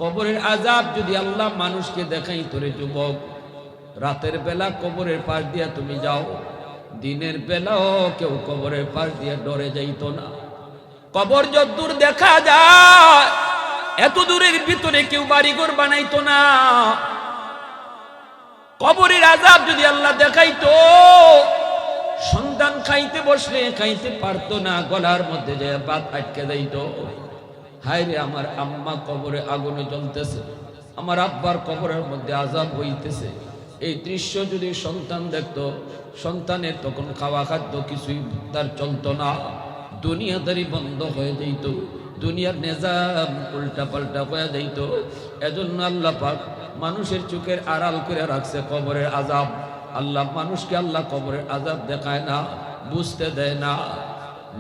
কবরের আযাব যদি আল্লাহ মানুষকে দেখাই তোরে যুবক, রাতের বেলা কবরের পাশ দিয়া তুমি যাও, দিনের বেলাও কেউ কবরের পাশ দিয়া ডরে যাইতো না। কবর যতদূর দেখা যায় এত দূরের ভিতরে কেউ বাড়িঘর বানাইতো না। কবরের আযাব যদি আল্লাহ দেখাইতো, সন্তান খাইতে বসলে খাইতে পারতো না, গলার মধ্যে যে ভাত আটকে যাইতো। হায় রে, আমার আম্মা কবরে আগুনে জ্বলতেছে, আমার আব্বার কবরের মধ্যে আযাব হইতেছে। এই দৃশ্য যদি সন্তান দেখতো, সন্তানের তখন খাওয়া খাদ্য কিছুই তার চলতো না, দুনিয়াদারি বন্ধ হয়ে যাইত, দুনিয়ার নিজাম উল্টা পাল্টা হয়ে যাইত। এজন্য আল্লাহ পাক মানুষের চোখের আড়াল করে রাখছে কবরের আযাব। আল্লাহ মানুষকে আল্লাহ কবরের আযাব দেখায় না, বুঝতে দেয় না।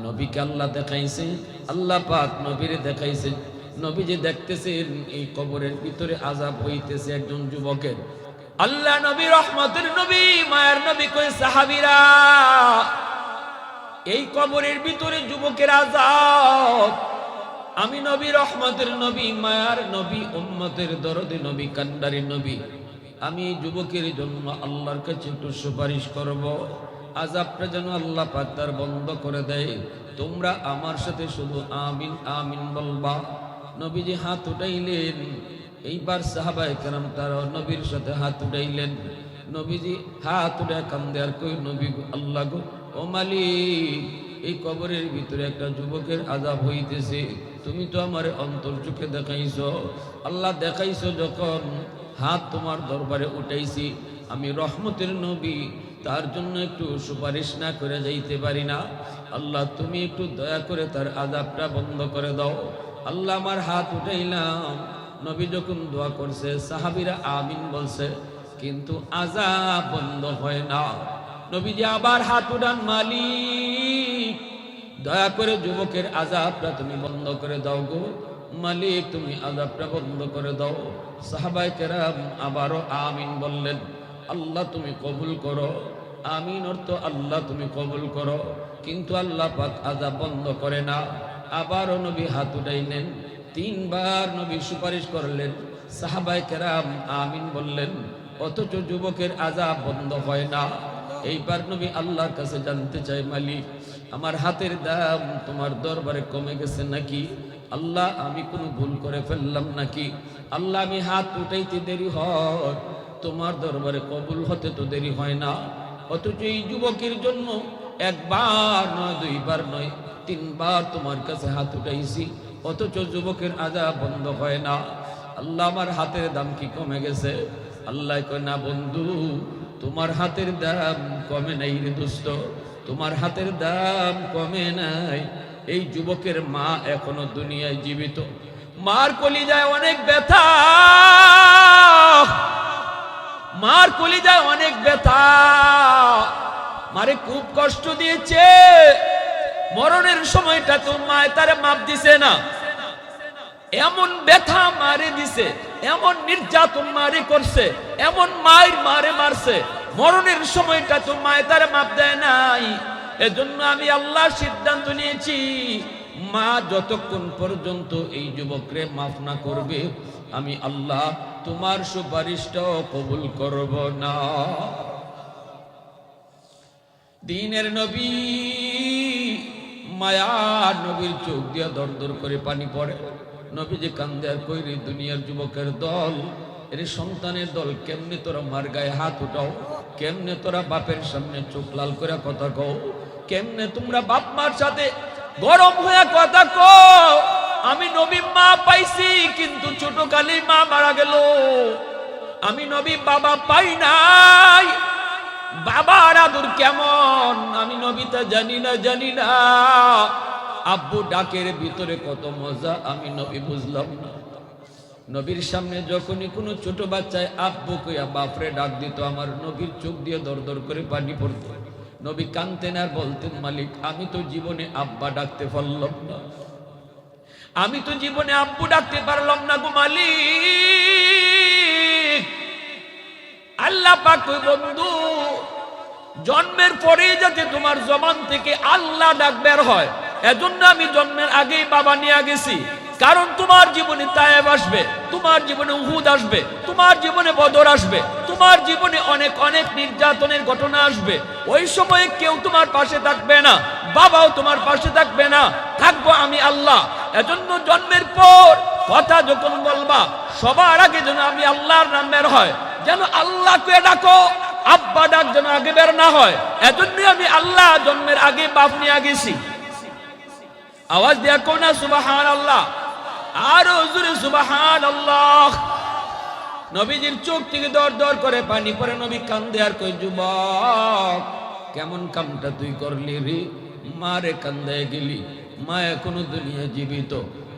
নবীকে আল্লাহ দেখাইছে, আল্লাহ পাক নবীরে দেখাইছে। নবী যে দেখতেছেন এই কবরের ভিতরে আযাব হইতেছে একজন যুবকের। আল্লাহ নবী রহমতের নবী, মায়ের নবী কই সাহাবীরা, এই কবরের ভিতরে যুবকের আযাব। আমি নবী রহমতের নবী, মায়ার নবী, উম্মতের দরদী নবী, কান্ডারি নবী, আমি যুবকের জন্য আল্লাহর কাছে একটু সুপারিশ করব, আযাবটা যেন আল্লাহ পাক তার বন্ধ করে দেয়। তোমরা আমার সাথে শুধু আমিন আমিন বলবা। নবীজি হাত উঠাইলেন। এইবার সাহাবায়ে কেরাম তারা নবীর সাথে হাত উঠাইলেন। নবীজি হাত উঠে কান্দে আর কই, নবী আল্লাহ গো, ও মালিক, এই কবরের ভিতরে একটা যুবকের আযাব হইতেছে, তুমি তো আমার অন্তর চোখে দেখাইছো। আল্লাহ দেখাইছো যখন, হাত তোমার দরবারে উঠাইছি, আমি রহমতের নবী, তার জন্য একটু সুপারিশ না করে যাইতে পারি না। আল্লাহ তুমি একটু দয়া করে তার আযাবটা বন্ধ করে দাও। আল্লাহ আমার হাত উঠাইলাম। নবী যখন দোয়া করছে, সাহাবীরা আমিন বলছে, কিন্তু আযাব বন্ধ হয় না। নবীজি আবার হাত উঠান, মালিক দয়া করে যুবকের আযাবটা তুমি বন্ধ করে দাও গো, মালিক তুমি আযাবটা বন্ধ করে দাও। সাহাবায়ে কেরাম আবারও আমিন বললেন। আল্লাহ তুমি কবুল করো। আমিন অর্থ আল্লাহ তুমি কবুল করো, কিন্তু আল্লাহ পাক আযাব বন্ধ করে না। আবারও নবী হাত উঠাইলেন, তিনবার নবী সুপারিশ করলেন, সাহাবায়ে কেরাম আমিন বললেন, অথচ যুবকের আযাব বন্ধ হয় না। এইবার নবী আল্লাহর কাছে জানতে চাই, মালিক আমার হাতের দাম তোমার দরবারে কমে গেছে নাকি? আল্লাহ আমি কোনো ভুল করে ফেললাম নাকি? আল্লাহ আমি হাত উঠাইতে দেরি হয়, তোমার দরবারে কবুল হতে তো দেরি হয় না। অথচ এই যুবকের জন্য একবার নয়, দুইবার নয়, তিনবার তোমার কাছে হাত উঠাইছি, অথচ যুবকের আযাব বন্ধ হয় না। আল্লাহ আমার হাতের দাম কি কমে গেছে? আল্লাহ কয় না বন্ধু, তোমার হাতের দাম কমে নাই রে দোস্ত, তোমার হাতের দাম কমে নাই। এই যুবকের মা এখনো দুনিয়ায় জীবিত, মার কলিজায় অনেক ব্যথা, মার কলিজায় অনেক ব্যথা, মারে খুব কষ্ট দিয়েছে। মরণের সময়টা তো মায় তারে মাপ দিছে না, এমন ব্যথা মারে দিছে, এমন নির্যাতন মারে করছে, এমন মায়ের মারে মারছে, মরণের সময়টা তো মায় তারে মাপ দেয় নাই। এজন্য আমি আল্লাহ সিদ্ধান্ত নিয়েছি, মা যতক্ষণ পর্যন্ত এই যুবকরে মাফ না করবে, আমি আল্লাহ তোমার সুপারিশটাও কবুল করব না। দ্বীনের নবী, মায়ার নবীর চোখ দিয়া দর দর করে পানি পড়ে। নবী যে কান্দে আর কইরে, দুনিয়ার যুবকের দল, এর সন্তানের দল, কেমনে তোরা মার গায়ে হাত উঠাও, কেমনে তোরা বাপের সামনে চোখ লাল করে কথা কও, কেমনে তোমরা বাপ মার সাথে গরম হয়ে কথা কও। আমি নবী মা পাইছি, কিন্তু ছোট কালেই মা মারা গেল। আমি নবী বাবা পাই নাই, বাবার আদর কেমন আমি নবী তা জানি না, জানি না। আব্বু ডাকের ভিতরে কত মজা আমি নবী বুঝলাম না। নবীর সামনে যখনই কোনো ছোট বাচ্চায় আব্বু কইয়া বাপরে ডাক দিত, আমার নবীর চোখ দিয়ে দর দর করে পানি পড়তো। নবী কাঁদতেন আর বলতেন, মালিক আমি তো জীবনে আব্বা ডাকতে পারলাম না, আমি তো জীবনে আব্বু ডাকতে পারলাম না গো মালিক। আল্লাহ পাক কই, বন্ধু জন্মের পরেই যাতে তোমার জবান থেকে আল্লাহ ডাক বের হয়, এজন্য আমি জন্মের আগেই বাবা নিয়ে গেছি। কারণ তোমার জীবনে তায়েব আসবে, তোমার জীবনে উহুদ আসবে, তোমার জীবনে বদর আসবে, তোমার জীবনে অনেক অনেক নির্যাতনের ঘটনা আসবে। ওই সময়ে কেউ তোমার পাশে থাকবে না, বাবাও তোমার পাশে থাকবে না, থাকবো আমি আল্লাহ। এজন্য জন্মের পর কথা যখন বলবা সবার আগে যেন আমি আল্লাহর নাম বের হয়, যেন আল্লাহকে ডাকো, আব্বা ডাক যেন আগে বের না হয়। এজন্যই আমি আল্লাহ জন্মের আগে বাপ নিয়ে গেছি। আওয়াজ দিয়া কো না সুবহানাল্লাহ, আর জোরে সুবহানাল্লাহ। নবীজির চোখ থেকে দর দর করে পানি পড়ে, নবী কান্দে আর কই, যুবক কেমন কামটা তুই করলি রে, মারে কান্দায় গেলি, মা এখনো দুনিয়া জীবিত।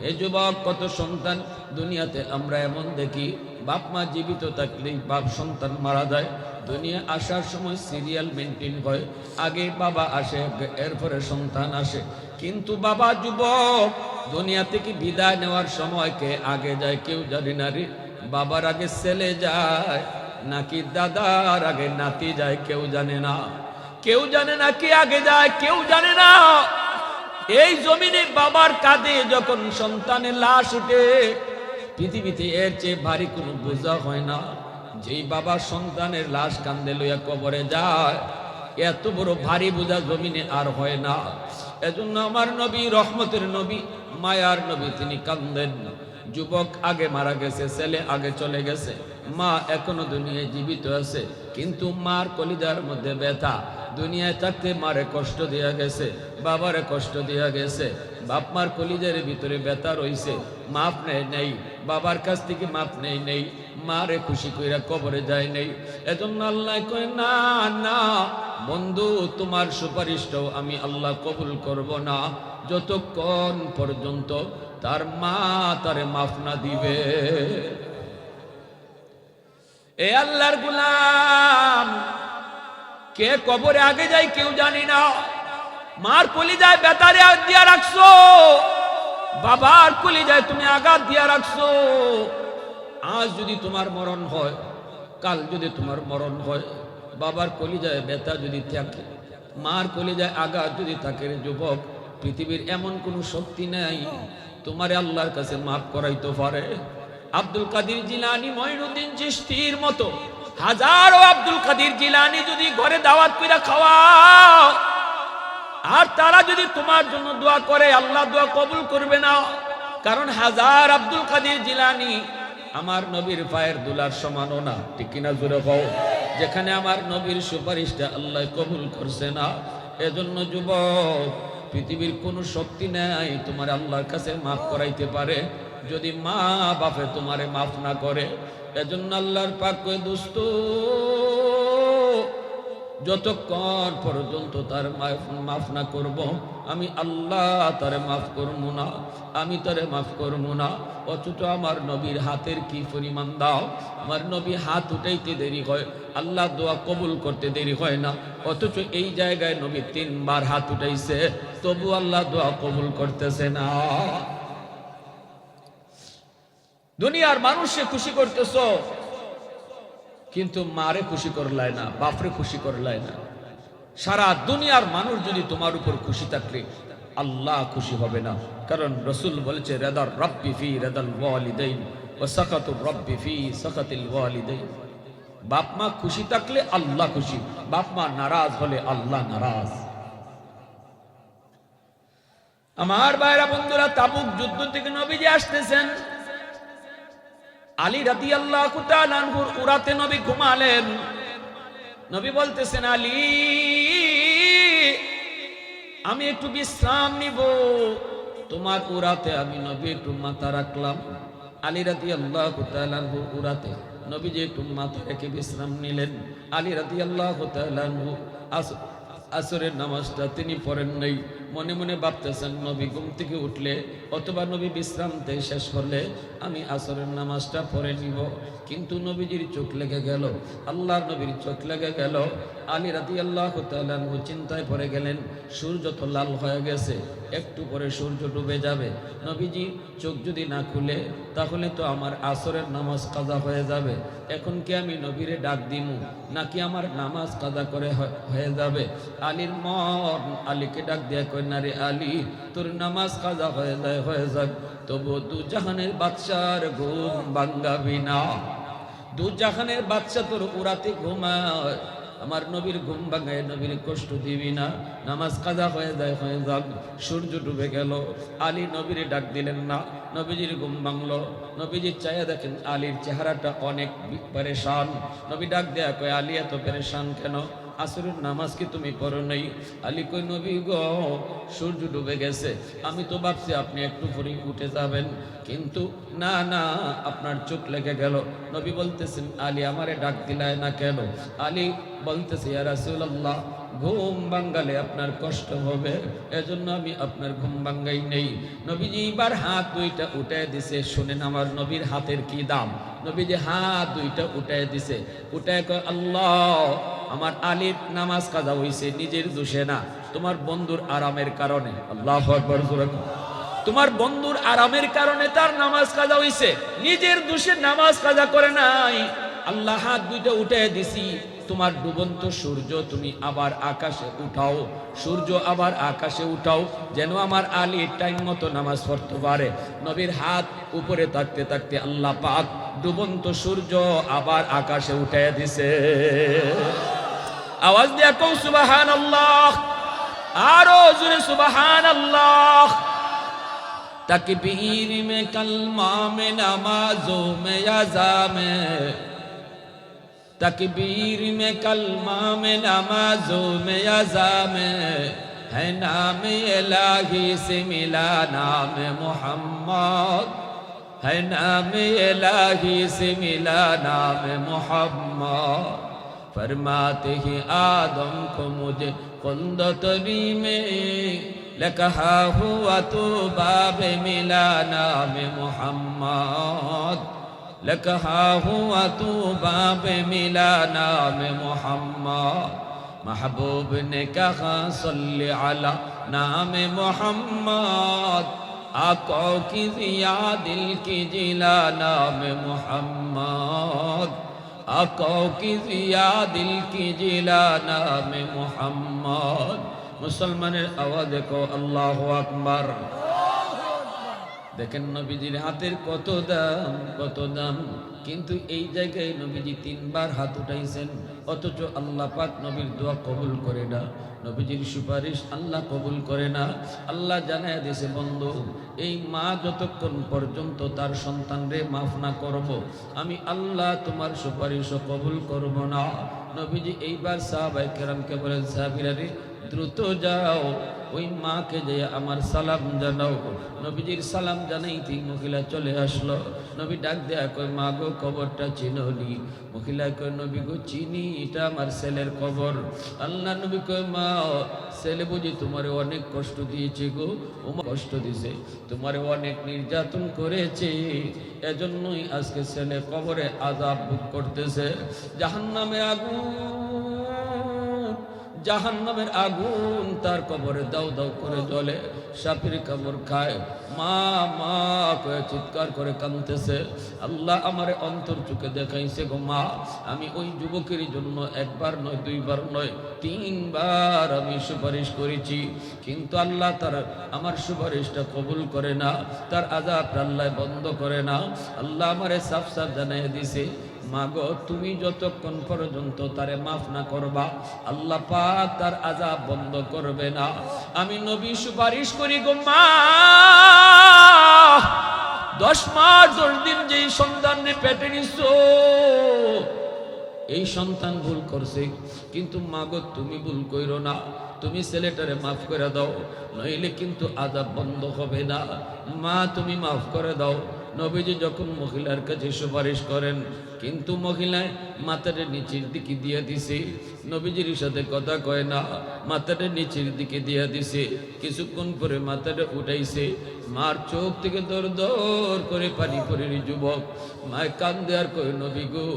এই যুবক, কত সন্তান দুনিয়াতে আমরা এমন দেখি, বাপ মা জীবিত থাকলেই বাপ সন্তান মারা যায়। দুনিয়া আসার সময় সিরিয়াল মেনটেন হয়, আগে বাবা আসে এরপরে সন্তান আসে। কিন্তু বাবা যুবক দুনিয়া থেকে বিদায় নেওয়ার সময় কে আগে যায় কেউ জানে না রে। বাবার আগে ছেলে যায় নাকি দাদার আগে নাতি যায় কেউ জানে না, কেউ জানে না কে আগে যায় কেউ জানে না। এই জমিনে বাবার কাঁধে যখন সন্তানের লাশ উঠে, পৃথিবীতে এর চেয়ে ভারী কোনো বোঝা হয় না। যেই বাবা সন্তানের লাশ কাঁধে লইয়া কবরে যায়, এত বড় ভারী বোঝা জমিনে আর হয় না। এজন্য আমার নবী, রহমতের নবী, মায়ার নবী, তিনি কান্দেন। যুবক আগে মারা গেছে, ছেলে আগে চলে গেছে, মা এখনো দুনিয়ায় জীবিত আছে, কিন্তু মার কলিজার মধ্যে ব্যথা। দুনিয়ায় থাকতে মারে কষ্ট দেয়া গেছে, বাবারে কষ্ট দেয়া গেছে, বাপ মার কলিজার ভিতরে ব্যথা রইছে, মাপ নেই, বাবার কাছ থেকে মাপ নেই, মারে খুশি কইরা কবরে যায় নেই। এজন্য আল্লাহ কয়, না না বন্ধু, তোমার সুপারিশটাও আমি আল্লাহ কবুল করব না যতক্ষণ পর্যন্ত তার মা তারে মাফ না দিবে। এ আল্লাহর গোলাম, কে কবরে আগে যায় কেউ জানি না। মার কলিজায় বেতারে আঘাত দিয়া রাখছো, বাবার কলিজায় তুমি আঘাত দিয়া রাখছো। আজ যদি তোমার মরণ হয়, কাল যদি তোমার মরণ হয়, বাবার কলিজায় ব্যথা যদি থাকে, মার কলিজায় আঘাত যদি থাকে, যুবক পৃথিবীর এমন কোনো শক্তি নাই তোমারে আল্লাহর কাছে মাফ করাইতে পারে। আব্দুল কাদের জিলানী, মঈনুদ্দিন চিশতির মতো হাজারো আব্দুল কাদের জিলানী যদি ঘরে দাওয়াত কইরা খাওয়াও, আর তারা যদি তোমার জন্য দোয়া করে, আল্লাহ দোয়া কবুল করবে না। কারণ হাজার আব্দুল কাদের জিলানী আমার নবীর পায়ের দুলার সমানও না, ঠিক কিনা জোরে কও। যেখানে আমার নবীর সুপারিশটা আল্লাহ কবুল করছে না। এজন্য যুবক, পৃথিবীর কোনো শক্তি নাই তোমার আল্লাহর কাছে মাফ করাইতে পারে যদি মা বাপে তোমারে মাফ না করে। এজন্য আল্লাহর পাক কয়, দোস্ত যতক্ষণ পর্যন্ত তার মাফ না করব, আমি আল্লাহ তারে মাফ করব না, আমি তারে মাফ করব না। অথচ আমার নবীর হাতের কি পরিমাণ দাও, আমার নবী হাত উঠাইতে দেরি হয়, আল্লাহ দোয়া কবুল করতে দেরি হয় না। অথচ এই জায়গায় নবী 3 বার হাত উঠাইছে, তবু আল্লাহ দোয়া কবুল করতেছে না। দুনিয়ার মানুষকে খুশি করতেছো, কিন্তু মারে খুশি করলাই না, বাপরে খুশি করলাই না। সারা দুনিয়ার মানুষ যদি তোমার উপর খুশি থাকলে আল্লাহ খুশি হবে না। কারণ রাসূল বলেছে, রাদার রাব্বি ফি রাদাল ওয়ালিদাইন ওয়া সাকাতুর রাব্বি ফি সাকাতিল ওয়ালিদাইন। বাপ মা খুশি থাকলে আল্লাহ খুশি, বাপ মা নারাজ হলে আল্লাহ নারাজ। আমার ভাইরা বন্ধুরা, তাবুক যুদ্ধ থেকে নবীজি আসতেছেন। আলী রাদিয়াল্লাহু তাআলা আনহুর উরাতে নবী ঘুমালেন। নবী বলতেছেন, আলী আমি একটু বিশ্রাম নিব, তোমার উরাতে আমি নবী একটু মাথা রাখলাম। আলী রাদিয়াল্লাহু তাআলা আনহু উরাতে নবীজি একটু মাথা রেখে বিশ্রাম নিলেন। আলী রাদিয়াল্লাহু তাআলা আনহু আসরের নামাজটা তিনি পড়েন নাই। মনে মনে ভাবতেছেন, নবী ঘুম থেকে উঠলে অথবা নবী বিশ্রাম থেকে শেষ করলে আমি আসরের নামাজটা পড়ে নিব। কিন্তু নবীজির চোখ লেগে গেল, আল্লাহর নবীর চোখ লেগে গেল। আলী রাদিয়াল্লাহু তাআলা আনহু চিন্তায় পড়ে গেলেন, সূর্য তো লাল হয়ে গেছে, একটু পরে সূর্য ডুবে যাবে। নবীজি চোখ যদি না খুলে তাহলে তো আমার আসরের নামাজ কাজা হয়ে যাবে। এখন কি আমি নবীরে ডাক দিমু নাকি আমার নামাজ কাজা করে হয়ে যাবে? আলীর মন আলীকে ডাক দিয়া কই, না রে আলী, তোর নামাজ কাজা হয়ে যাক, তবু দু জাহানের বাদশার ঘুম ভাঙ্গাবি না। দু জাহানের বাদশা তোর উড়াতে ঘুমায়, আমার নবীর ঘুম ভাঙায় নবীর কষ্ট দিবি না, নামাজ কাজা হয়ে যাক। সূর্য ডুবে গেল, আলী নবীর ডাক দিলেন না, নবীজির ঘুম ভাঙলো। নবীজি চাইয়া দেখেন আলীর চেহারাটা অনেক পেরেশান। নবী ডাক দেয়া কয়, আলী এত পেরেশান কেন? আসরের নামাজ কি তুমি পড়ো নাই? আলী কই, নবী গো, সূর্য ডুবে গেছে, আমি তো ভাবছি আপনি একটু পরে উঠে যাবেন, কিন্তু না না, আপনার চোখ লেগে গেল। নবী বলতেছেন, আলী আমারে ডাক দিলায় না কেন? আলী বলতেছে, ইয়া রাসূলুল্লাহ, ঘুম ভাঙ্গালে আপনার কষ্ট হবে, এজন্য আমি আপনার ঘুম ভাঙ্গাই নেই। নবীজি এবার হাত দুইটা উঠায় দিছে। শুনেন আমার নবীর হাতের কি দাম। নবীজি হাত দুইটা উঠায় দিছে, উঠায় কয়, আল্লাহ, আমার আলীর নামাজ কাজা হইছে নিজের দোষে না, তোমার বন্ধুর আরামের কারণে। আল্লাহু আকবার। তোমার বন্ধুর আরামের কারণে তার নামাজ কাজা হইছে, নিজের দোষে নামাজ কাজা করে নাই। আল্লাহ হাত দুইটা উঠায় দিছি, তোমার ডুবন্ত সূর্য তুমি আবার আকাশে উঠাও, সূর্য আবার আকাশে উঠাও, যেন আমার আলী টাইম মতো নামাজ পড়তে পারে। নবীর হাত উপরে থাকতে থাকতে আল্লাহ পাক ডুবন্ত সূর্য আবার আকাশে উঠায় দিছে। আওয়াজ দিয়া কও সুবহানাল্লাহ, আরো জোরে সুবহানাল্লাহ। तकबीर में कलमा में नमाजों में अज़ा में, तकबीर में कलमा में नमाजों में अज़ा में, है नाम इलाही से मिला नाम मोहम्मद, है नाम इलाही से मिला नाम मोहम्मद। फरमाते ही आदम को मुझे कुंदतरी में लकहा हुआ तो बाब मिला नाम मोहम्मद, लकहा हुआ तो बाब मिला नाम मोहम्मद। महबूब ने कहा सल्ली अला नाम मोहम्मद, आकों की जिया दिल की जिला नाम मोहम्मद, आकों की जिया दिल की जिला नाम मोहम्मद। মুসলমানের আওয়াজে কো আল্লাহু আকবার। দেখেন নবীজির হাতের কত দাম, কত দাম। কিন্তু এই জায়গায় নবীজি তিনবার হাত উঠাইছেন, অথচ আল্লাহ পাক নবীর দোয়া কবুল করে না, নবীজির সুপারিশ আল্লাহ কবুল করে না। আল্লাহ জানায় দিয়েছে, বন্ধু, এই মা যতক্ষণ পর্যন্ত তার সন্তানরে মাফ না করব, আমি আল্লাহ তোমার সুপারিশও কবুল করব না। নবীজি এইবার সাহাবায়ে কেরামকে বলেন, সাহাবীরা রে, দ্রুত যাও, ওই মাকে যে আমার সালাম জানাও। নবীজির সালাম জানাইতেই মহিলা চলে আসলো। নবী ডাক দেয়া কয়, মা গো, কবরটা চিনোনি? মহিলা কয়, নবী গো, চিনি, এটা আমার ছেলের কবর। আল্লাহ নবী কয়, মা, ছেলে বুঝি তোমারে অনেক কষ্ট দিয়েছে গো, কষ্ট দিছে, তোমারে অনেক নির্যাতন করেছে, এজন্যই আজকে ছেলে কবরে আযাব ভোগ করতেছে। জাহান্নামে আগুন, জাহান্নামের আগুন তার কবরে দাউ দাউ করে জ্বলে, সাপের কামড় খায়। মা মা করে চিৎকার করে কাঁদতেছে। আল্লাহ আমারে অন্তর চোখে দেখাইছে গো মা, আমি ওই যুবকের জন্য একবার নয়, দুইবার নয়, তিনবার আমি সুপারিশ করেছি, কিন্তু আল্লাহ তার আমার সুপারিশটা কবুল করে না, তার আযাবটা আল্লাহ বন্ধ করে না। আল্লাহ আমারে সাফ সাফ জানাই দিছে, মাগো, তুমি যতক্ষণ পর্যন্ত তারে মাফ না করবা, আল্লাহ পাক তার আযাব বন্ধ করবে না। আমি নবী সুপারিশ করি গো মা, 10 মাস 10 দিন যেই সন্তানের পেটে নিছো, এই সন্তান ভুল করছে, কিন্তু মাগো তুমি ভুল কইরো না, তুমি ছেলেটারে মাফ করে দাও, নইলে কিন্তু আযাব বন্ধ হবে না। মা তুমি মাফ করে দাও। নবীজি যখন মহিলার কাছে সুপারিশ করেন, কিন্তু মহিলায় মাথাটা নিচের দিকে দিয়ে দিছে, নবীজির সাথে কথা কয় না, মাথাটা নিচের দিকে দিয়ে দিছে। কিছুক্ষণ পরে মাথাটা উঠাইছে, মার চোখ থেকে দর দর করে পানি পড়ে যুবক। মায় কান্দে আর কয়, নবী গো,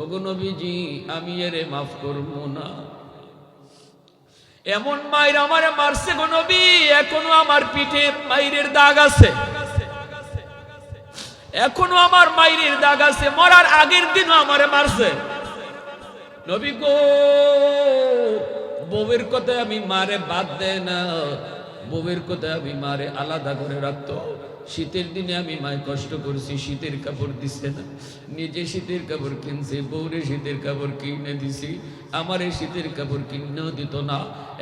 ওগো নবীজি, আমি এরে মাফ করবো না, এমন মায়ের আমারে মারছে গো নবী, এখনো আমার পিঠে মায়ের দাগ আছে, এখনো আমার মায়ের দাগ আছে, মরার আগের দিনও আমারে মারছে। নবী গো, বউয়ের কথায় আমি মারে বাদ দেয় না, বউয়ের কথায় আমি মারে আলাদা করে রাখতো। শীতের দিনে আমি মায় কষ্ট করছি, শীতের কাপড় দিছে না, নিজে শীতের কাপড় কিনছে, বউরে শীতের কাপড় কিনে দিছি, আমারে শীতের কাপড় কিনেও দিত না।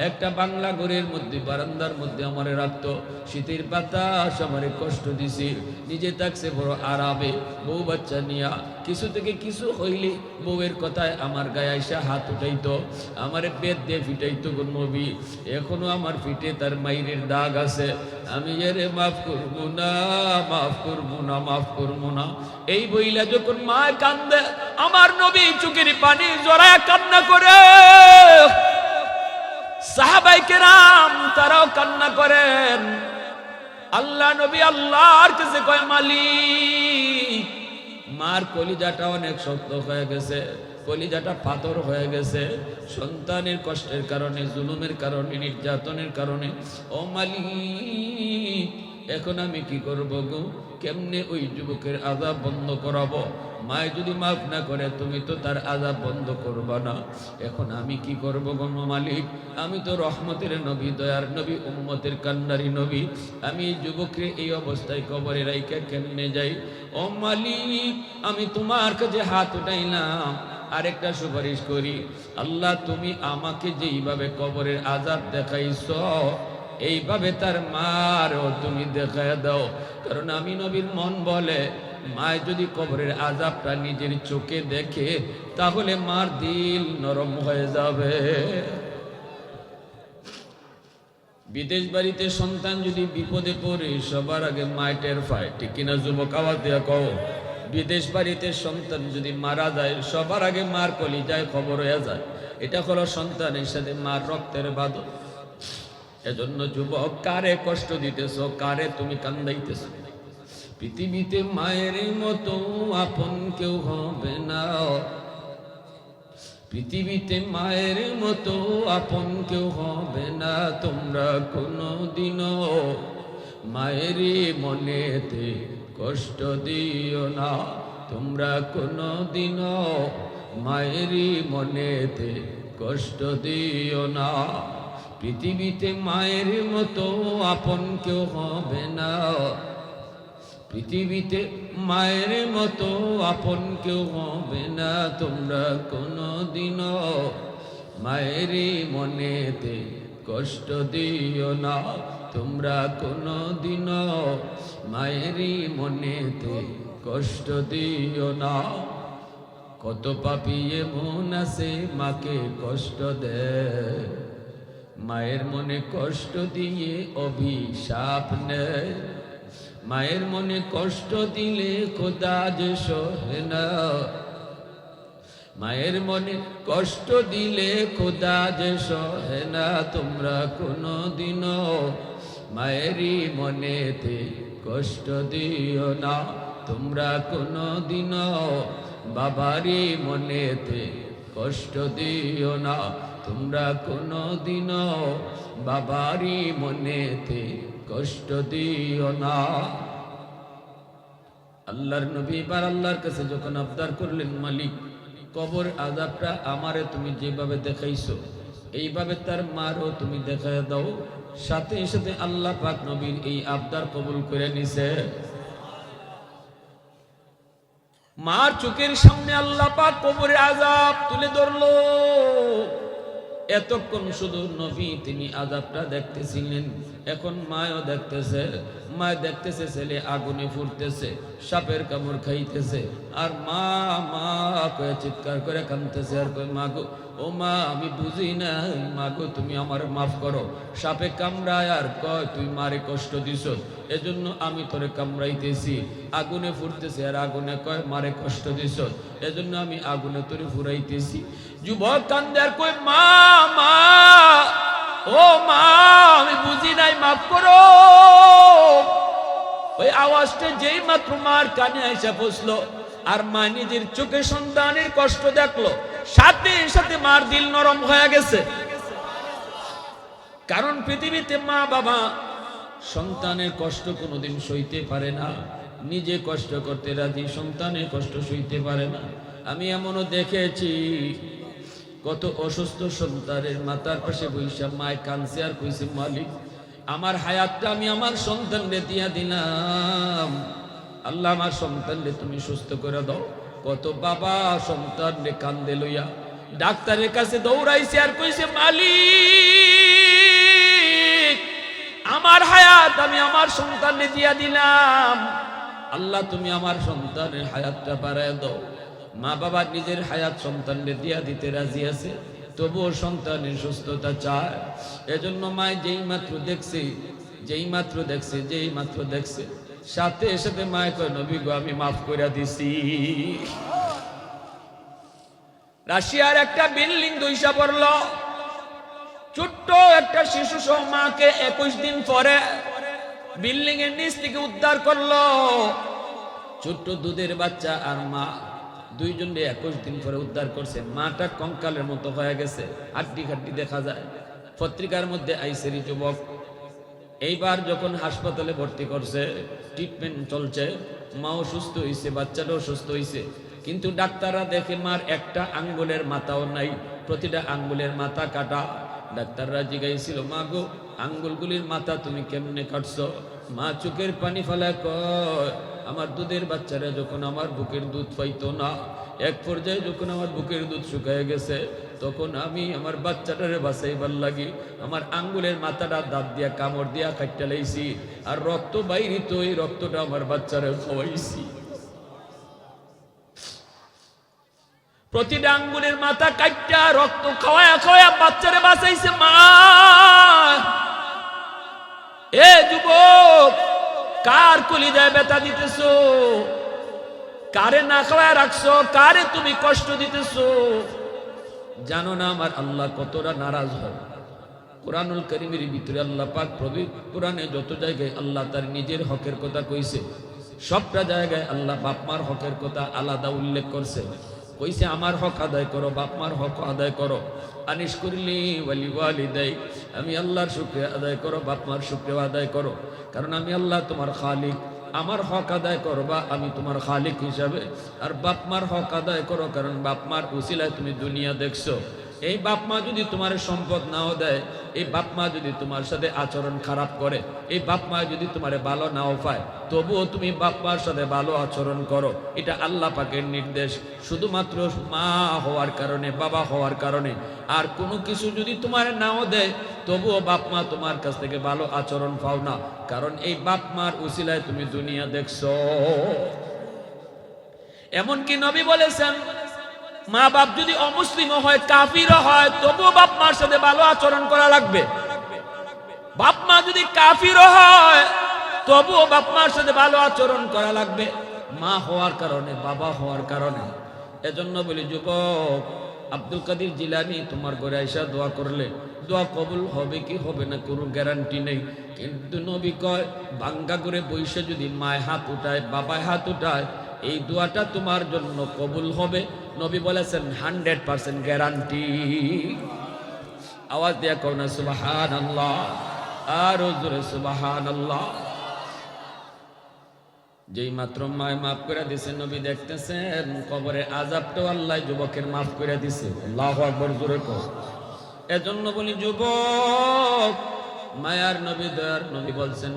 একটা বাংলা ঘরের মধ্যে বারান্দার মধ্যে আমারে রাখতো, শীতের বাতাস আমারে কষ্ট দিছি, নিজে থাকছে বড় আরামে, বউ বাচ্চা নিয়া। কিছু থেকে কিছু হইলে বউয়ের কথায় আমার গায়ে আইসা হাত উঠাইতো, আমারে বেদ দিয়ে ফিটাইতো গো নবী। এখনো আমার পিঠে তার মাইরের দাগ আছে, আমি এরে মাফ করবো না, মাফ করবো না, মাফ করবো না। এই বইলা যখন মা কান্দে, আমার নবী চোখের পানি জড়ায় কান্না করে। সাহাবায়ে কেরাম তারাও কান্না করেন। আল্লাহ নবী আল্লাহর কাছে কয়, মালিক, মার কলিজাটা অনেক শক্ত হয়ে গেছে, কলিজাটা পাথর হয়ে গেছে, সন্তানের কষ্টের কারণে, জুলুমের কারণে, নির্যাতনের কারণে। ও মালিক, এখন আমি কি করব গো? কেমনে ওই যুবকের আযাব বন্ধ করাবো? মায় যদি মাফ না করে, তুমি তো তার আযাব বন্ধ করবা না। এখন আমি কি করব গো মালিক? আমি তো রহমতের নবী, দয়ার নবী, উম্মতের কান্নারি নবী, আমি এই যুবককে এই অবস্থায় কবরে রাইখা কেমনে যাই? ও মালিক, আমি তোমার কাছে হাত উঠাইলাম, আরেকটা সুপারিশ করি। আল্লাহ, তুমি আমাকে যেইভাবে কবরের আযাব দেখাইছো, এইভাবে তার মারও তুমি দেখায় দাও। কারণ আমি নবীর মন বলে, মায় যদি কবরের আযাবটা নিজের চোখে দেখে, তাহলে মার দিল নরম হয়ে যাবে। বিদেশ বাড়িতে সন্তান যদি বিপদে পড়ে, সবার আগে মায় টের পায়, ঠিক কিনা যুবক? আওয়াজ দিয়া কও। বিদেশ বাড়িতে সন্তান যদি মারা যায়, সবার আগে মার কলিজায় খবর হয়ে যায়। এটা হলো সন্তানের সাথে মার রক্তের বাঁধন। এজন্য যুবক, কারে কষ্ট দিতেছ, কারে তুমি কান্দাইতেছ? পৃথিবীতে মায়ের মতো আপন কেউ হবে না, পৃথিবীতে মায়ের মতো আপন কেউ হবে না। তোমরা কোনোদিনও মায়েরই মনেতে কষ্ট দিও না, তোমরা কোনোদিনও মায়েরই মনেতে কষ্ট দিও না। পৃথিবীতে মায়ের মতো আপন কেউ হবে না, পৃথিবীতে মায়ের মতো আপন কেউ হবে না। তোমরা কোনোদিনও মায়েরই মনেতে কষ্ট দিও না, তোমরা কোনোদিনও মায়েরই মনেতে কষ্ট দিও না। কত পাপী এমন আছে মাকে কষ্ট দেয়, মায়ের মনে কষ্ট দিয়ে অভিশাপ নেয়। মায়ের মনে কষ্ট দিলে খোদা যে সহে না, মায়ের মনে কষ্ট দিলে খোদা যে সহে না। তোমরা কোনোদিনও মায়েরই মনেতে কষ্ট দিও না, তোমরা কোনোদিনও বাবারই মনেতে কষ্ট দিও না, তোমরা কোনোদিনও বাবারই মনেতে কষ্ট দিও না। আল্লাহর নবী এবার আল্লাহর কাছে যখন আবদার করলেন, মালিক, কবর আযাবটা আমারে তুমি যেভাবে দেখাইছো, এইভাবে তার মারও তুমি দেখায় দাও। সাথে সাথে আল্লাহ পাক নবীর এই আবদার কবুল করে নিছে। মার চোখের সামনে আল্লাহ পাক কবরের আযাব তুলে ধরলো। এতক্ষণ শুধু নবী তিনি আযাবটা দেখতেছিলেন, এখন মায়ও দেখতেছে। মায় দেখতেছে ছেলে আগুনে ফুটতেছে, সাপের কামড় খাইতেছে, আর মা মা কয়ে চিৎকার করে কাঁদতেছে, আর কয়, মা গো, ও মা, আমি বুঝি না, মা গো, তুমি আমার মাফ করো। সাপে কামড়ায় আর কয়, তুই মারে কষ্ট দিছ, এজন্য আমি তোরে কামড়াইতেছি। আগুনে ফুটতেছে আর আগুনে কয়, মারে কষ্ট দিছ, এজন্য আমি আগুনে তোরে ফুরাইতেছি। যুবক কান্দে আর কয়, মা মা, ও মা, আমি বুঝি নাই, মাফ করো। ওই আওয়াজটা যেই মাত্র মার কানে এসে পৌঁছলো, আর মা নিজের চোখে সন্তানের কষ্ট দেখলো, সাথে সাথে মার দিল নরম হয়ে গেছে। কারণ পৃথিবীতে মা বাবা সন্তানের কষ্ট কোনোদিন সইতে পারে না, নিজে কষ্ট করতে রাজি, সন্তানের কষ্ট সইতে পারে না। আমি এমনও দেখেছি কত অসুস্থ সন্তানের মাথার পাশে বৈশা মায় কানছে আর কইছে, মালিক আমার হায়াতটা আমি আমার সন্তানরে দিয়া দিলাম, আল্লাহ আমার সন্তানরে তুমি সুস্থ করে দাও। কত বাবা সন্তানরে কান্দে লইয়া ডাক্তারের কাছে দৌড়াইছে আর কইছে, মালিক আমার হায়াত আমি আমার সন্তানরে দিয়া দিলাম, আল্লাহ তুমি আমার সন্তানের হায়াতটা বাড়ায় দাও। মা বাবা নিজের হায়াত সন্তানরে দিয়া দিতে রাজি আছে, তবুও সন্তানের সুস্থতা চায়। এজন্য মায় যেই মাত্র দেখছে সাথে সাথে মায় কয়, নবী গো আমি মাফ করে দিছি। রাশিয়ার একটা বিল্ডিং ধইসা পড়ল, ছোট্ট একটা শিশু সহ মাকে 21 দিন পরে বিল্ডিং এর নিচ থেকে উদ্ধার করলো। ছোট্ট দুধের বাচ্চা আর মা দুইজনে 21 দিন পরে উদ্ধার করছে। মাটা কঙ্কালের মতো হয়ে গেছে, হাড্ডি খাড্ডি দেখা যায়। পত্রিকার মধ্যে আইসেরি যুবক এইবার যখন হাসপাতালে ভর্তি করছে, ট্রিটমেন্ট চলছে, মাও সুস্থ হয়েছে, বাচ্চাটাও সুস্থ হয়েছে, কিন্তু ডাক্তাররা দেখে মার একটা আঙ্গুলের মাথাও নাই, প্রতিটা আঙ্গুলের মাথা কাটা। ডাক্তাররা জিজ্ঞাসিল, মা গো আঙ্গুলগুলির মাথা তুমি কেমনে কাটছো? মা চোখের পানি ফেলা কয়, আমার দুধের বাচ্চারা যখন আমার বুকের দুধ পাইতো না, এক পর্যায়ে যখন আমার বুকের দুধ শুকায় গেছে, তখন আমি আমার বাচ্চাটারে বাঁচাইবার লাগি আমার আঙ্গুলের মাথাটা দাঁত দিয়া কামড় দিয়া কাটতে লাইছি, আর রক্ত বাইরিত, এই রক্তটা আমার বাচ্চারে খাওয়াইছি। প্রতিটা আঙ্গুলের মাথা কাটটা রক্ত খাওয়ায়া খাওয়ায়া বাচ্চারে বাঁচাইছে মা। এ যুবক, কার কলিজায় ব্যথা দিতেছো? কারে না খাওয়ায় রাখছো? কারে তুমি কষ্ট দিতেছো? জানো না আমার আল্লাহ কতটা নারাজ হয়? কুরআনুল কারীমের ভিতরে আল্লাহ পাক কোরআনে যত জায়গায় আল্লাহ তার নিজের হকের কথা কইছে, সবটা জায়গায় আল্লাহ বাপমার হকের কথা আলাদা উল্লেখ করছে। কইছে আমার হক আদায় করো, বাপমার হক আদায় করো। আনিশ করিলি ওয়ালি ওয়ালিদাই, আমি আল্লাহর শুকরিয়া আদায় করো, বাপমার শুকরিয়া আদায় করো, কারণ আমি আল্লাহ তোমার খালিক। আমার হক আদায় করবা আমি তোমার খালিক হিসাবে, আর বাপমার হক আদায় করো, কারণ বাপমার উসিলায় তুমি দুনিয়া দেখছো। এই বাপমা যদি তোমার সম্পদ নাও দেয়, এই বাপমা যদি তোমার সাথে আচরণ খারাপ করে, এই বাপমা যদি তোমার ভালো নাও পায়, তবুও তুমি বাপমার সাথে ভালো আচরণ করো। এটা আল্লাহ পাকের নির্দেশ। শুধুমাত্র মা হওয়ার কারণে, বাবা হওয়ার কারণে, আর কোনো কিছু যদি তোমার নাও দেয়, তবুও বাপমা তোমার কাছ থেকে ভালো আচরণ পাও না, কারণ এই বাপমার উসিলায় তুমি দুনিয়া দেখছো। এমনকি নবী বলেছেন, মা বাপ যদি অমুসলিম হয়, কাফির হয়, তবুও বাপ মার সাথে ভালো আচরণ করা লাগবে। বাপ মা যদি কাফির হয়, তবুও বাপ মার সাথে ভালো আচরণ করা লাগবে, মা হওয়ার কারণে, বাবা হওয়ার কারণে। এজন্য বলি যুবক, আব্দুল কাদের জিলানী তোমার ঘরে আইসা দোয়া করলে দোয়া কবুল হবে কি হবে না কোনো গ্যারান্টি নেই, কিন্তু নবী কয় ভাঙ্গা করে বইসে যদি মায় হাত উঠায়, বাবায় হাত উঠায়, এই দোয়াটা তোমার জন্য কবুল হবে। নবী বলেছেন 100% গ্যারান্টি। আওয়াজ দিয়া কও না সুবহানাল্লাহ, আর জোরে সুবহানাল্লাহ। যেই মাত্র মায় মাফ করে দিছে, নবী দেখতেছেন কবরের আযাবটাও আল্লাহ যুবকের মাফ করে দিছে। আল্লাহু আকবার, জোরে কও। এজন্য বলি যুবক, মায়ার নবী, দয়ার নবী বলছেন,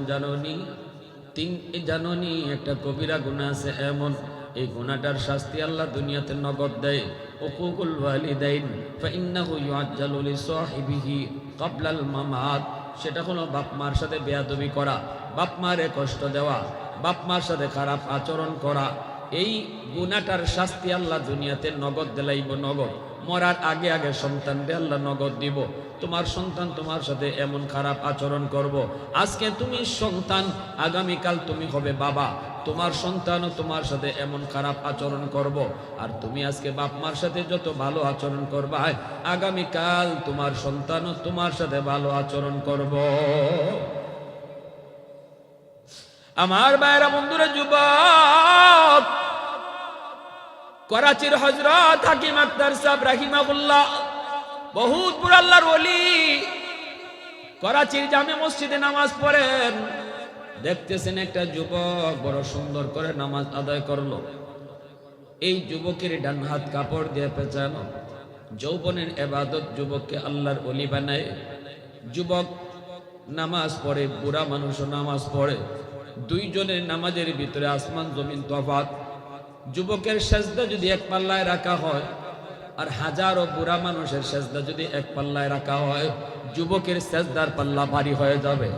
জাননি একটা কবিরা গুনাহ আছে এমন, এই গুনাহটার শাস্তি আল্লাহ দুনিয়াতে নগদ দেয়। উকুকুল ওয়ালিদাইন ফাইন্নাহু ইউআজ্জালু লিসাহিবিহি ক্বাবলাল মামাত। সেটা হলো বাপ মার সাথে বেয়াদবি করা, বাপ মারে কষ্ট দেওয়া, বাপ মার সাথে খারাপ আচরণ করা। এই গুনাহটার শাস্তি আল্লাহ দুনিয়াতে নগদ দিলাইব, নগদ। মরার আগে আগে সন্তানদের আল্লাহ নগদ দিব। তোমার সন্তান তোমার সাথে এমন খারাপ আচরণ করব, আজকে তুমি সন্তান, আগামীকাল তুমি হবে বাবা, তোমার সন্তানও তোমার সাথে এমন খারাপ আচরণ করব, আর তুমি আজকে বাপ মার সাথে যত ভালো আচরণ করবা, আগামীকাল তোমার সন্তানও তোমার সাথে ভালো আচরণ করব। আমার ভাইরা, বন্ধুরা, যুবক, করাচির হযরত হাকিম আখতার সাহেব রাহিমাহুল্লাহ, বহুত বড় আল্লাহর ওলি, করাচির জামে মসজিদে নামাজ পড়েন, দেখতেছেন একটা যুবক বড় সুন্দর করে নামাজ আদায় করলো। এই যুবকের ডান হাত কাপড় দিয়ে পেঁচানো। যৌবনের ইবাদত যুবককে আল্লাহর ওলি বানায়। যুবক নামাজ পড়ে, বুড়া মানুষও নামাজ পড়ে, দুইজনের নামাজের ভিতরে আসমান জমিন তফাৎ। যুবকের সেজদা যদি এক পাল্লায় রাখা হয় আর হাজারো বুড়া মানুষের সেজদা যদি এক পাল্লায় রাখা হয়, যুবকের সেজদার পাল্লা ভারী হয়ে যাবে।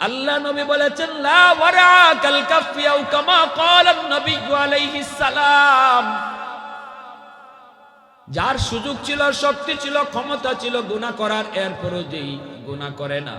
আল্লাহ নবী বলেছেন লা ওয়ারাকাল কাফি আও কামা ক্বালা নবী আলাইহিস সালাম। যার সুযোগ ছিল, শক্তি ছিল, ক্ষমতা ছিল গুনাহ করার, এরপরও যেই গুনাহ করে না,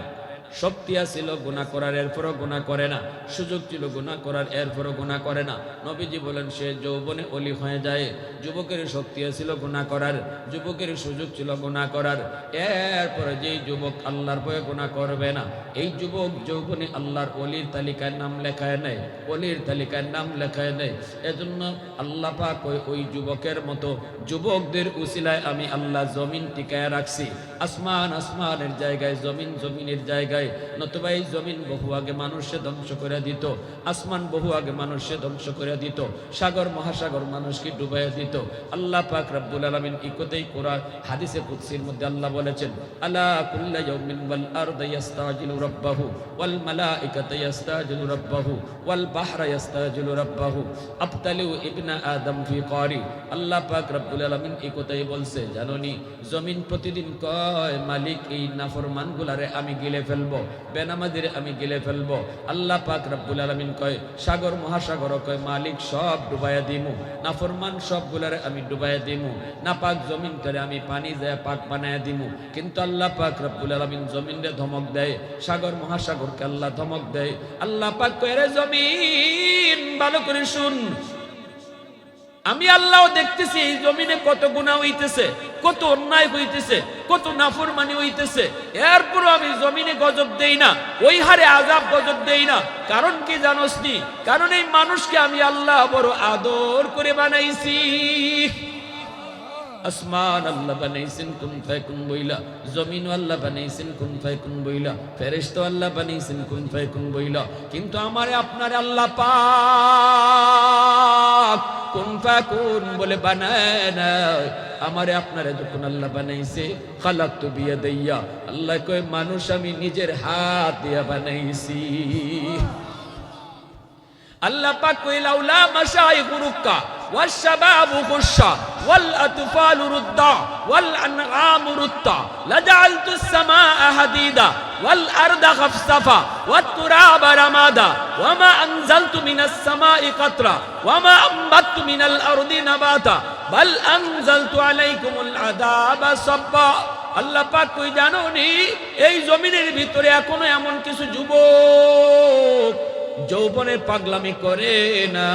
শক্তি ছিল গুনাহ করার এরপরও গুনাহ করে না, সুযোগ ছিল গুনাহ করার এরপরও গুনাহ করে না, নবীজি বলেন সে যৌবনে ওলি হয়ে যায়। যুবকের শক্তি ছিল গুনাহ করার, যুবকের সুযোগ ছিল গুনাহ করার, এরপরে যেই যুবক আল্লাহর ভয়ে গুনাহ করবে না, এই যুবক যৌবনে আল্লাহর ওলির তালিকায় নাম লেখায় নেয়, ওলির তালিকায় নাম লেখায় নেয়। এজন্য আল্লাহ পাক ওই যুবকের মতো যুবকদের উসিলায় আমি আল্লাহ জমিন টিকায় রাখছি। আসমান আসমানের জায়গায়, জমিন জমিনের জায়গায়। নতুবা এই জমিন বহু আগে মানুষে ধ্বংস করে দিত, আসমান বহু আগে মানুষে ধ্বংস করে দিত, সাগর মহাসাগর মানুষকে ডুবাইয়া দিত। আল্লাহ পাক রব্বুল আলামিন ইকতেই কোরআন হাদিসে কুদসির মধ্যে আল্লাহ বলেছেন আলা কুল্লা ইয়াউমিন ওয়াল আরদু ইস্তাজিলু রাব্বাহু ওয়াল মালাইকাতু ইস্তাজিলু রাব্বাহু ওয়াল বাহরা ইস্তাজিলু রাব্বাহু আবতালু ইবনা আদম ফি কারি। আল্লাহ পাক রব্বুল আলামিন ইকতেই বলছে, জানোনি জমিন প্রতিদিন কয় মালিক এই নাফরমানগুলারে আমি গিলে ফেলবো, বেনামাজির আমি গিলে ফেলবো। আল্লাহ পাক রব্বুল আলামিন কয় সাগর মহাসাগর কয় মালিক সব ডুবাইয়া দিমু, নাফরমান সবগুলারে আমি ডুবাইয়া দিমু, নাপাক জমিনটারে আমি পানি যায় পাক বানায়া দিমু। কিন্তু আল্লাহ পাক রব্বুল আলামিন জমিনরে ধমক দেয়, সাগর মহাসাগরকে আল্লাহ ধমক দেয়। আল্লাহ পাক কয় রে জমিন ভালো করে শুন, আমি আল্লাহ দেখতেছি এই জমিনে কত গুনাহ হইতেছে, কত অন্যায় হইতেছে, কত নাফরমানি হইতেছে, এরপর আমি জমিনে গজব দেই না, ওই হারে আযাব গজব দেই না। কারণ কি জানোস নি? কারণ এই মানুষকে আমি আল্লাহ বড় আদর করে বানাইছি। আসমান আল্লাহ বানাইছেন কুন ফায়াকুন বইলা, জমিন আল্লাহ বানাইছেন কুন ফায়াকুন বইলা, ফেরেশতা আল্লাহ বানাইছেন কুন ফায়াকুন বইলা। কিন্তু আমারে আপনারে আল্লাহ পাক কুন ফায়াকুন বলে বানায় না। আমারে আপনারে যখন আল্লাহ বানাইছে খালাকতু বিয়াদাইয়া, আল্লাহ কয় মানুষ আমি নিজের হাত দিয়া বানাইছি। আল্লাহ পাক কয় লাউলা মাশাইখু রুক্কা والشباب خشا والأطفال ردا والأنعام ردا لجعلت السماء حديدا والأرض خفصفا والتراب رمادا وما أنزلت من السماء قطرا وما أنبت من الأرض نباتا بل أنزلت عليكم العذاب صبا। আল্লাহ পাক কই জানোনি এই জমিনের ভিতরে এখনো এমন কিছু যুবক যৌবনে পাগলামি করে না,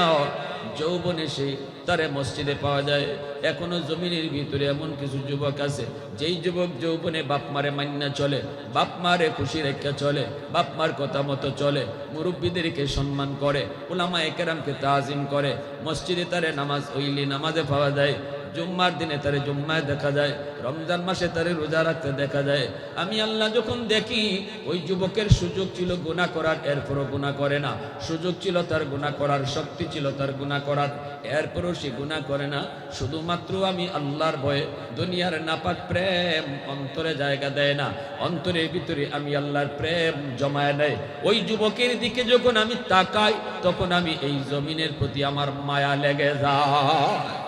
যৌবনে সেই তারে মসজিদে পাওয়া যায়। এখনো জমিনের ভিতরে এমন কিছু যুবক আছে যেই যুবক যৌবনে বাপ মারে মান্না চলে, বাপ মারে খুশি রেখে চলে, বাপ মার কথা মতো চলে, মুরব্বীদেরকে সম্মান করে, উলামায়ে কেরামকে তাজিম করে, মসজিদে তারে নামাজ ওইলি নামাজে পাওয়া যায়, জুম্মার দিনে তারে জুম্মায় দেখা যায়, রমজান মাসে তারে রোজা রাখতে দেখা যায়। আমি আল্লাহ যখন দেখি ওই যুবকের সুযোগ ছিল গুনাহ করার, এরপরও গুনাহ করে না, সুযোগ ছিল তার গুনাহ করার, শক্তি ছিল তার গুনাহ করার, এরপরও সে গুনাহ করে না। শুধুমাত্র আমি আল্লাহর ভয়ে দুনিয়ার নাপাক প্রেম অন্তরে জায়গা দেয় না, অন্তরের ভিতরে আমি আল্লাহর প্রেম জমায় নেয়। ওই যুবকের দিকে যখন আমি তাকাই তখন আমি এই জমিনের প্রতি আমার মায়া লেগে যায়।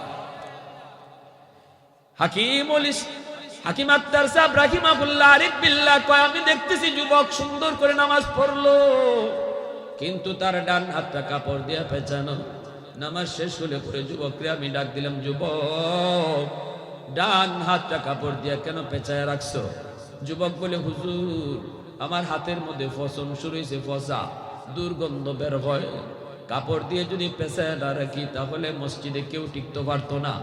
হাকিম আক্তার সাহেব রাহিমাহুল্লাহ আরিফ বিল্লাহ কয় আমি দেখতেছি যুবক সুন্দর করে নামাজ পড়লো, কিন্তু তার ডান হাতটা কাপড় দিয়ে পেঁচানো। নামাজ শেষ হলে পরে যুবকরে আমি ডাক দিলাম, যুবক ডান হাতটা কাপড় দিয়ে কেন পেঁচায় রাখছো? যুবক বলে হুজুর আমার হাতের মধ্যে ফসন শুরু হয়েছে, ফসা দুর্গন্ধ বের হয়, কাপড় দিয়ে যদি পেঁচায় না রাখি তাহলে মসজিদে কেউ টিকতে পারতো না,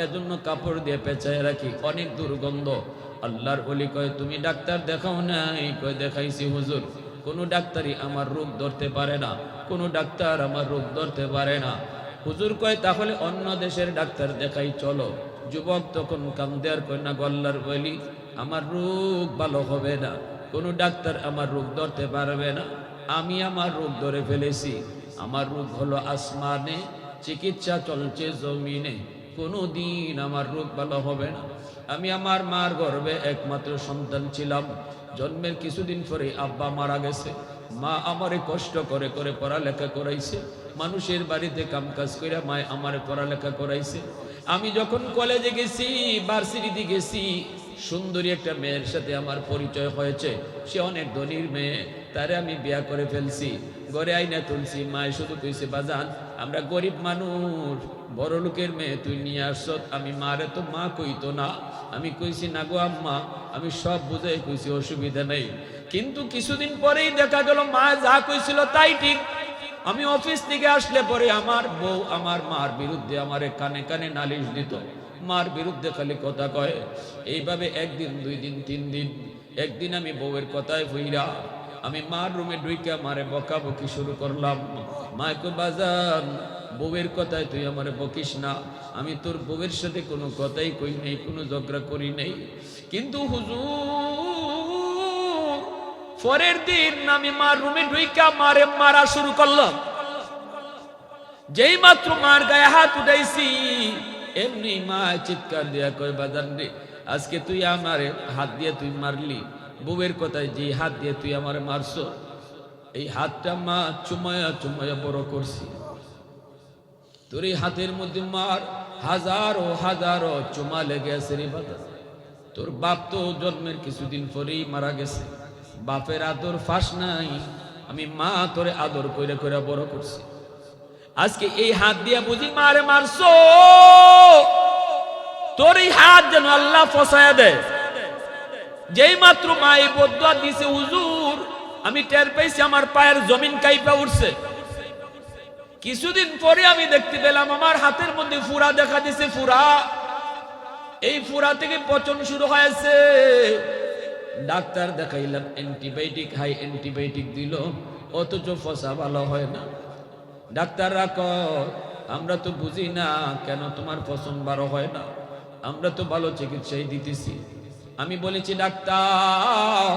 এজন্য কাপড় দিয়ে পেঁচায় রাখি, অনেক দুর্গন্ধ। আল্লাহর ওলি কয় তুমি ডাক্তার দেখাও নাই? কয় দেখাইছি হুজুর, কোনো ডাক্তারই আমার রোগ ধরতে পারে না, কোনো ডাক্তার আমার রোগ ধরতে পারে না। হুজুর কয় তাহলে অন্য দেশের ডাক্তার দেখাই চলো। যুবক তখন কান্দে আর কয় না গো আল্লাহর ওলি, আমার রোগ ভালো হবে না, কোনো ডাক্তার আমার রোগ ধরতে পারবে না। আমি আমার রোগ ধরে ফেলেছি। আমার রোগ হলো আসমানে, চিকিৎসা চলছে জমিনে, কোনো দিন আমার রোগ ভালো হবে না। আমি আমার মার গর্ভে একমাত্র সন্তান ছিলাম। জন্মের কিছুদিন পরে আব্বা মারা গেছে। মা আমারে কষ্ট করে করে পড়ালেখা করাইছে, মানুষের বাড়িতে কামকাজ করে মায় আমারে পড়ালেখা করাইছে। আমি যখন কলেজে গেছি, ভার্সিটিতে গেছি, সুন্দরী একটা মেয়ের সাথে আমার পরিচয় হয়েছে। সে অনেক ধনীর মেয়ে, তারে আমি বিয়া করে ফেলছি, ঘরে আইনা তুলছি। মায় শুধু কইছে, বাজান আমরা গরিব মানুষ, বড় লোকের মেয়ে তুই নিয়ে আসছ। আমি মারে তো মা কইতো না। আমি কইছি, না গো আম্মা, আমি সব বুঝাই কইছি, অসুবিধা নেই। কিন্তু কিছুদিন পরেই দেখা গেল মা যা কইছিল তাই ঠিক। আমি অফিস থেকে আসলে পরে আমার বউ আমার মার বিরুদ্ধে আমারে কানে কানে নালিশ দিত, মার বিরুদ্ধে খালি কথা কয়। এইভাবে একদিন, দুই দিন, তিন দিন। একদিন আমি বউয়ের কথায় ভইরা আমি মার রুমে ঢুইকা মারে বকাবকি শুরু করলাম। মায় কই, বাজান বউয়ের কথায় তুই আমারে বকিস না, আমি তোর বউয়ের সাথে কোনো কথাই কই নেই, কোনো ঝগড়া করি নেই। কিন্তু হুজুর, পরের দিন আমি মার রুমে ঢুইকা মারে মারা শুরু করলাম। যেই মাত্র মার গায়ে হাত উঠাইছি, এমনি মা চিৎকার দিয়া কয়, বাজান রে, আজকে তুই আমারে হাত দিয়ে তুই মারলি, বউয়ের কথায় যে হাত দিয়ে তুই আমারে মারছো, এই হাতটা মা চুমায়া চুমায়া বড় করছি। তোর এই হাতের মধ্যে মার হাজারো হাজারো চুমা লেগে আছে রে বাজান। তোর বাপ তো জন্মের কিছুদিন পরেই মারা গেছে, বাপের আদর ফাঁস নাই। আমি মা তোরে আদর কইরা কইরা বড় করছি। আজকে এই হাত দিয়া বুঝি মারে মারছো, তোর এই হাত যেন আল্লাহ ফসায়া দেয়। যেই মাত্র মা এই বদুয়া দিছে হুজুর, আমি টের পাইছি আমার পায়ের জমিন কাইপা উঠছে। কিছুদিন পরে আমি দেখতে পেলাম আমার হাতের মধ্যে ফুরা দেখা দিছে, ফুরা। এই ফুরা থেকে পচন শুরু হয়েছে। ডাক্তার দেখাইলাম, অ্যান্টিবায়োটিক, হাই অ্যান্টিবায়োটিক দিল, অথচ ফসা ভালো হয় না। ডাক্তাররা কয়, আমরা তো বুঝি না কেন তোমার পছন্দ ভালো হয় না, আমরা তো ভালো চিকিৎসাই দিতেছি। আমি বলেছি, ডাক্তার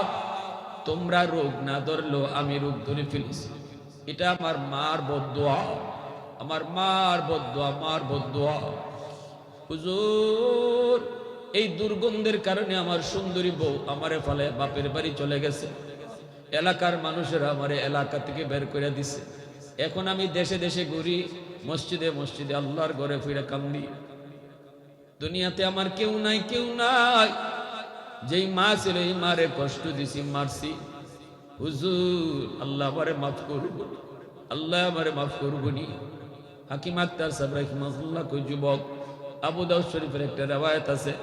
তোমরা রোগ না ধরলো আমি রোগ ধরে ফেলেছি। এটা আমার মার বদদোয়া, আমার মার বদদোয়া, মার বদদোয়া। হুজুর, এই দুর্গন্ধের কারণে আমার সুন্দরী বউ আমারে ফলে বাপের বাড়ি চলে গেছে। এলাকার মানুষেরা আমারে এলাকা থেকে বের করে দিছে। এখন আমি দেশে দেশে ঘুরি, মসজিদে মসজিদে আল্লাহর ঘরে ফিরে কান্দি। দুনিয়াতে আমার কেউ নাই, কেউ নাই। যেই মা ছিল এই মারে কষ্ট দিছি, মারছি। হুজুর, আল্লাহ আমারে মাফ করব, আল্লাহ আমারে মাফ করবনি। হাকিম আক্তার সাহেব রাহিমাহুল্লাহ কই, যুবক, আবু দাউদ শরীফের একটা রওয়ায়াত আছে,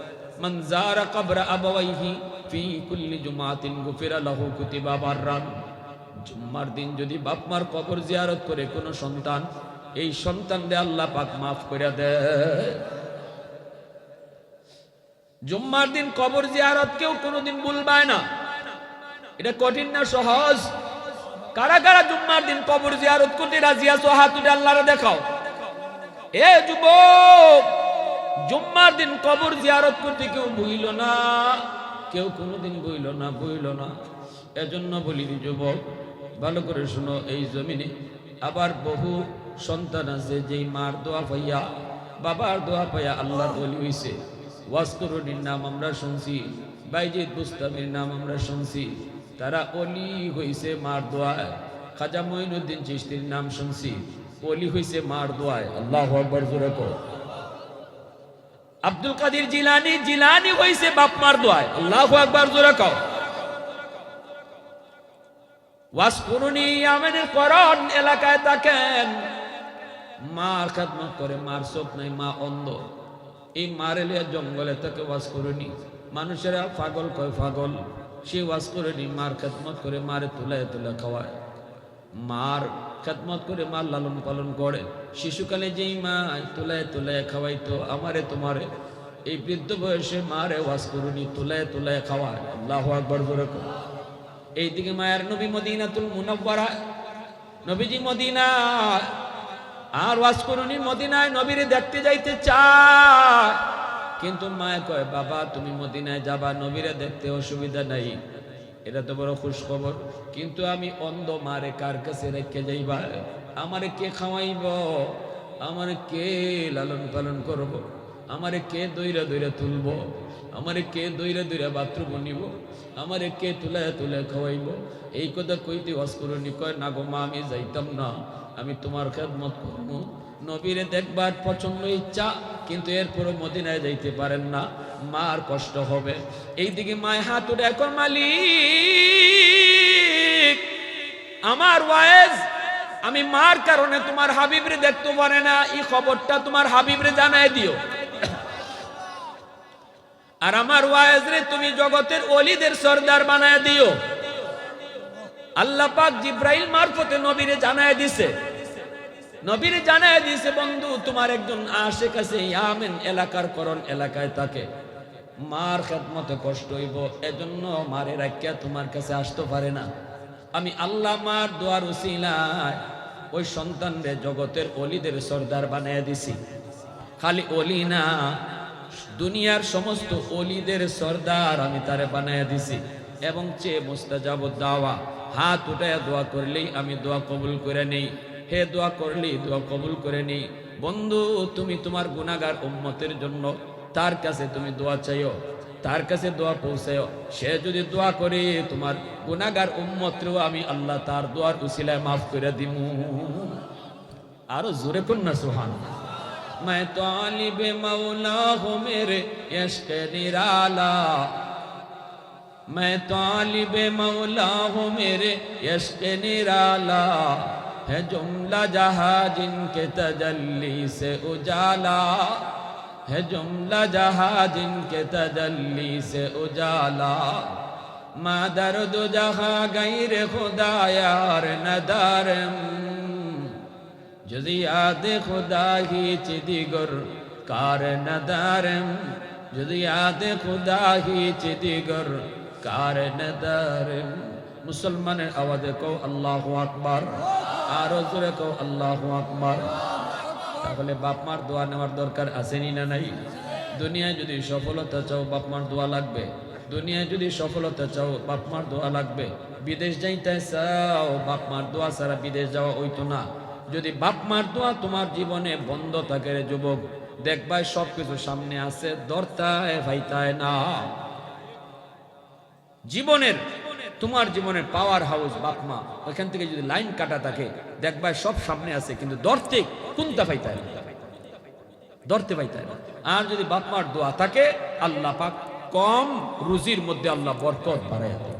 মান যারা কবর আবাওয়াইহি ফি কুল্লি জুমাতিন গুফিরা লাহু কুতিবা বাররান। জুম্মার দিন যদি বাপ মার কবর জিয়ারত করে কোন সন্তান, এই সন্তানদের আল্লাহ পাক মাফ করে দেয়। জুম্মার দিন কবর জিয়ারত কেউ কোনোদিন ভুলবায় না। এটা কঠিন না সহজ? কারা কারা জুম্মার দিন কবর জিয়ারত করতে রাজি আছো? হাত উঠে আল্লাহরে দেখাও। এ যুবক, জুম্মার দিন কবর জিয়ারত করতে কেউ ভুইল না, কেউ কোনোদিন ভুইল না, ভুইল না। এজন্য বলি যুবক, ভালো করে শুনো, এই জমিনে আবার বহু সন্তান আছে যেই মার দোয়া পাইয়া, বাবার দোয়া পাইয়া আল্লাহর ওলি হইছে। ওয়াসকরুনির নাম আমরা শুনছি, বাইজিদ বুস্তামির নাম আমরা শুনছি, তারা ওলি হইছে মার দোয়ায়। খাজা মঈনুদ্দিন চিশতির নাম শুনছি, ওলি হইছে মার দোয়ায়। আল্লাহু আকবার, জোরে কর। আব্দুল কাদের জিলানী, জিলানী হইছে বাপ মার দোয়ায়। আল্লাহু আকবার, জোরে কর। ওয়াসকরুনি আমাদের করণ এলাকায় থাকেন, মার খেদমত করে, মার চোখ নাই, মা অন্ধ। এই মার এলিয়া জঙ্গলে তাকে ওয়াজ করেনি, মানুষেরা পাগল কয় পাগল, সে ওয়াজ করেনি, মার খেদমত করে, মারে তুলায় তুলে খাওয়ায়, মার খেদমত করে, মার লালন পালন করে। শিশুকালে যেই মা তুলায় তুলায় খাওয়াইতো আমারে তোমারে, এই বৃদ্ধ বয়সে মারে ওয়াজ করেনি, তুলায় তুলায় খাওয়ায়। আল্লাহু আকবার, জোরে কর। এইদিকে মায়ের নবী মদিনাতুল মুনাওয়ারা, নবীজি মদিনা, আর ওয়াজ করুনি মদিনায় নবীরে দেখতে যাইতে চায়। কিন্তু মায়ে কয় বাবা তুমি মদিনায় যাবা, নবীরে দেখতে অসুবিধা নাই, এটা তো বড় খুশ খবর, কিন্তু আমি অন্ধ মারে কার কাছে রেখে যাইবা? আমারে কে খাওয়াইব? আমারে কে লালন পালন করব? আমারে কে দইরা দইরা তুলব? আমারে কে দইরা দইরা বাথরুম নিব? আমারে কে তুলে তুলে খাওয়াইব? এই কথা কইতে অস্করণী কয় না গো মা, আমি যাইতাম না, আমি তোমার খেদমত করব। নবীরে দেখবার প্রচন্ড ইচ্ছা, কিন্তু এরপরও মদিনায় যাইতে পারেন না, মার কষ্ট হবে। এইদিকে মায় হাত উঠে এখন মালিক আমার ওয়াইজ, আমি মার কারণে তোমার হাবিবরে দেখতে পারে না, এই খবরটা তোমার হাবিবরে জানাই দিও। আর আমার ওয়াইজ রে তুমি জগতের ওলিদের সরদার বানায় দিও। আল্লাহ পাক জিব্রাইল মারফতে নবীরে জানায় দিছে, নবীরে জানায় দিছে বন্ধু তোমার একজন আশেক আছে ইয়ামেন এলাকার করণ এলাকায় থাকে, মার খেদমতে কষ্ট হইব, এজন্য মারে রাখিয়া তোমার কাছে আসতে পারে না। আমি আল্লাহ মার দোয়ার উসিলায় ওই সন্তানরে জগতের ওলিদের সরদার বানায় দিছি। খালি ওলি না, দুনিয়ার সমস্ত ওলিদের সরদার আমি তারে বানায় দিছি। এবং চেয়ে মুস্তাজাব দাওয়া, হাত উঠায় দোয়া করলেই আমি দোয়া কবুল করে নেই, হে দোয়া করলেই দোয়া কবুল করে নেই। বন্ধু তুমি তোমার গুনাহগার উম্মতের জন্য তার কাছে তুমি দোয়া চাইও, তার কাছে দোয়া পৌঁছাও। সে যদি দোয়া করে তোমার গুনাহগার উম্মতরেও আমি আল্লাহ তার দোয়ার উসিলায় মাফ করে দিমু। আরো জোরে কোন না সুবহানাল্লাহ। मैं तालिब मौला हूँ मेरे इश्क निराला, मैं तालिब मौला हूँ मेरे इश्क निराला, है जुमला जहाँ जिनके तजल्ली से उजाला, है जुमला जहाँ जिनके तजल्ली से उजाला, मा दर्द जहाँ गैर खुदा यार नदारम, যদি আদে খুদা হিচ দিগর কার নদারম, যদি আদে খুদা হিচ দিগর কার নদারম। মুসলমানের আওয়াজে কও আল্লাহু আকবার, আরো জোরে কও আল্লাহু আকবার। তাহলে বাপ মার দোয়া নেওয়ার দরকার আসেনি না নাই? দুনিয়ায় যদি সফলতা চাও বাপ মার দোয়া লাগবে, দুনিয়ায় যদি সফলতা চাও বাপ মার দোয়া লাগবে। বিদেশ যাইতে চাও বাপ মার দোয়া ছাড়া বিদেশ যাওয়া হইতো না। যদি বাপ মার দোয়া তোমার জীবনে বন্ধ থাকে রে যুবক, দেখবাই সবকিছু সামনে আছে, দরতায় ভাইতায় না। জীবনের তোমার জীবনের পাওয়ার হাউস বাপ মা, ওইখান থেকে যদি লাইন কাটা থাকে দেখবাই সব সামনে আছে, কিন্তু দরতে কোনটা ভাইতায় না, দরতে ভাইতায় না। আর যদি বাপ মার দোয়া থাকে আল্লাহ পাক কম রুজির মধ্যে আল্লাহ বরকত বাড়ায় দেয়।